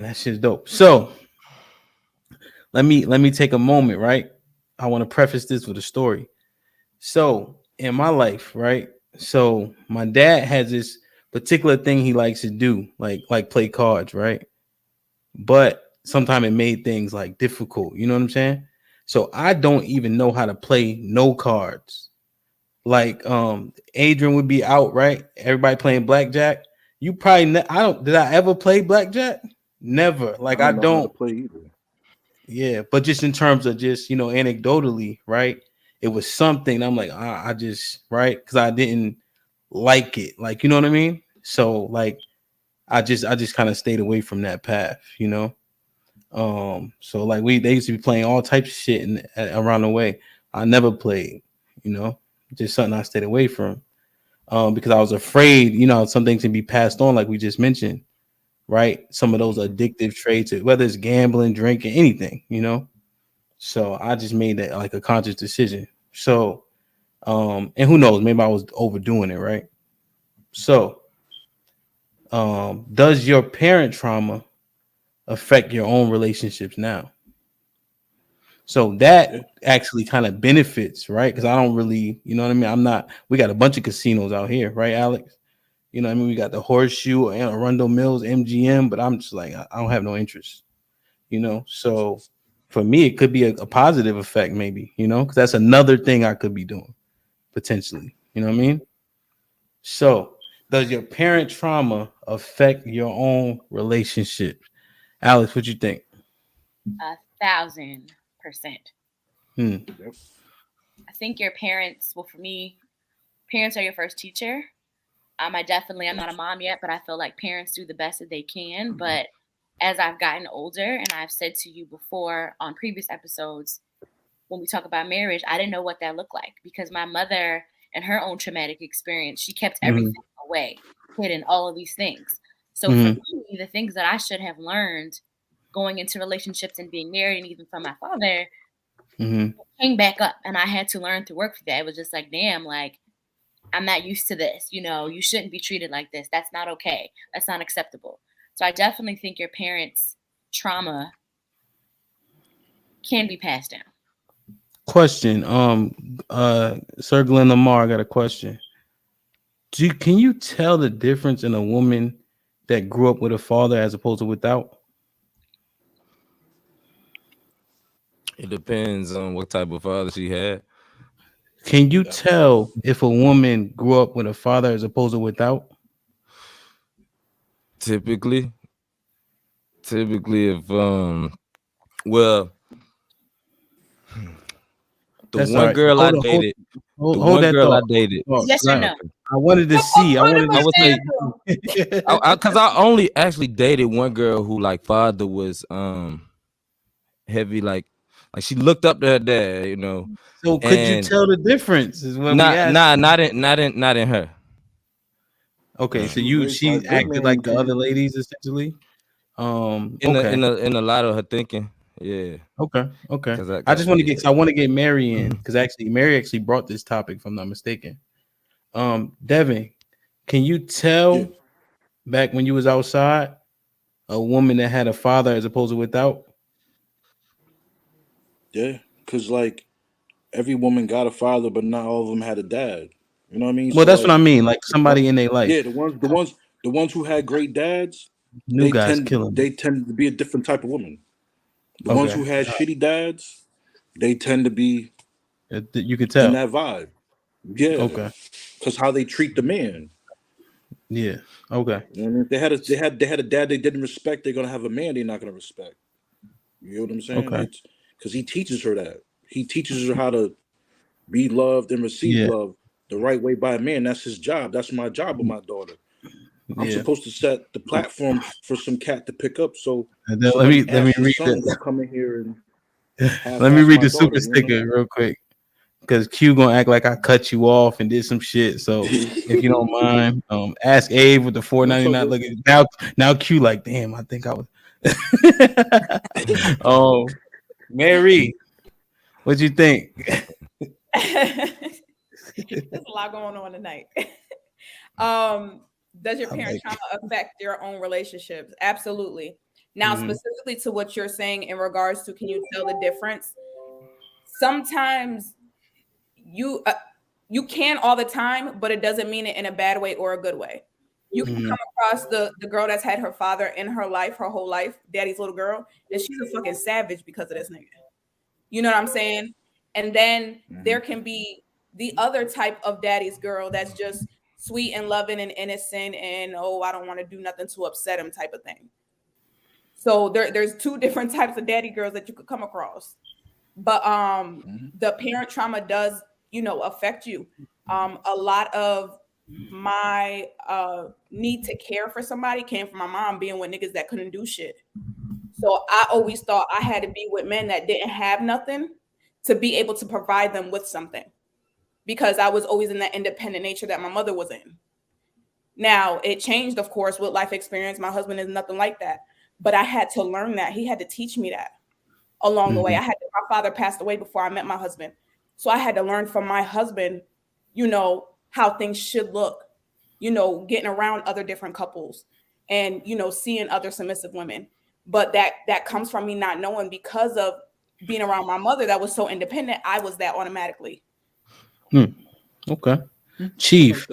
That shit's dope. So let me take a moment, right? I want to preface this with a story. So in my life, right? So my dad has this particular thing he likes to do, like play cards, right? But sometimes it made things like difficult. You know what I'm saying? So I don't even know how to play no cards. Like Adrian would be out, right? Everybody playing blackjack. You probably I don't did I ever play blackjack? Never. I Like I don't know how to don't. play either. Yeah, but just in terms of just anecdotally, right? It was something I'm like I just right because I didn't like it, like you know what I mean. So like I just kind of stayed away from that path, you know. So like they used to be playing all types of shit around the way. I never played, you know, just something I stayed away from. Because I was afraid, some things can be passed on, like we just mentioned, right? Some of those Mhm. addictive traits, whether it's gambling, drinking, anything, you know. So I just made that like a conscious decision. So, and who knows, maybe I was overdoing it, right? So, does your parent trauma affect your own relationships now? So Yeah. that actually kind of benefits, right? Because I don't really, you know what I mean? I'm not, we got a bunch of casinos out here, right, Alex? You know what I mean? We got the Horseshoe, Arundel Mills, MGM, but I'm just like, I don't have no interest, you know? So for me, it could be a positive effect, maybe, because that's another thing I could be doing potentially. You know what I mean? So does your parent trauma affect your own relationships? Alex, what you think? 1,000%. Hmm. Yep. I think your parents, well, for me, parents are your first teacher. I'm not a Yes. mom yet, but I feel like parents do the best that they can. But as I've gotten older, and I've said to you before on previous episodes, when we talk about marriage, I didn't know what that looked like because my mother and her own traumatic experience, she kept Hmm. everything away, hidden all of these things. So for Hmm. me, the things that I should have learned going into relationships and being married, and even from my father, Hmm. came back up, and I had to learn to work with that. It was just like, damn, like I'm not used to this. You shouldn't be treated like this. That's not okay. That's not acceptable. So I definitely think your parents' trauma can be passed down. Question. Sir Glenn Lamar, I got a question. Can you tell the difference in a woman that grew up with a father as opposed to without? It depends on what type of father she had. Can you Yep. tell if a woman grew up with a father as opposed to without? Typically, if well, the That's all one right. girl I Hold on, hold, dated, hold, the hold one that girl I thought. dated. Yes or I, no? Okay. I wanted to see. I wanted I to would see. say I because I only actually dated one girl who like father was heavy, like she looked up to her dad, So could you and tell the difference? Is what we not asked. nah not in her. Okay, She so was raised by a she good acted man, like the other King. ladies essentially. In a Okay, in a in a lot of her thinking, yeah, okay. because I I got just want to get. yeah. Cause I want to get Mary in because actually Mary actually brought this topic, if I'm not mistaken. Devin, can you Yeah. tell back when you was outside a woman that had a father as opposed to without? Yeah. Cause like every woman got a father, but not all of them had a dad. You know what I mean? Well, So that's what I like mean. Like the one, somebody in their yeah, life. the ones who had great dads, New guys killing me. they tend to be a different type of woman. The ones Okay, who had shitty dads, they tend to be you could in tell. that vibe. Yeah, Okay, because how they treat the man. yeah. Okay, You know what I mean? If they had a dad they didn't respect, they're gonna have a man they're not gonna respect. You know what I'm saying? okay. It's because he teaches her that. He teaches her how to be loved and receive Yeah, love the right way by a man. That's his job. That's my job with my daughter. I'm yeah. supposed to set the platform for some cat to pick up so And then somebody let me ashes read son the don't come in here and let me half-ass read my the daughter. super You know sticker real quick because Q gonna act like I cut you off and did some shit. So if you what don't I mean? mind, ask Abe with the No, it's all 4.99. good. Look at now Q like damn. I think I was. Oh, Mary, what you think? There's a lot going on tonight. um, does your I parent like trauma affect your own relationships? Absolutely. Now, Mm-hmm. specifically to what you're saying in regards to, can you tell the difference? Sometimes you you can all the time, but it doesn't mean it in a bad way or a good way. You can Mm-hmm. come across the girl that's had her father in her life, her whole life, daddy's little girl, and she's a fucking savage because of this nigga. You know what I'm saying? And then Mm-hmm. there can be the other type of daddy's girl that's just sweet and loving and innocent and, oh, I don't want to do nothing to upset him type of thing. So there's two different types of daddy girls that you could come across. But Mm-hmm. the parent trauma does, affect you. A lot of my need to care for somebody came from my mom being with niggas that couldn't do shit. So I always thought I had to be with men that didn't have nothing to be able to provide them with something, because I was always in that independent nature that my mother was in. Now, it changed, of course, with life experience. My husband is nothing like that. But I had to learn that. He had to teach me that along the way. Mm-hmm. My father passed away before I met my husband. So I had to learn from my husband, how things should look, getting around other different couples and, seeing other submissive women. But that comes from me not knowing, because of being around my mother that was so independent. I was that automatically. Okay. Chief.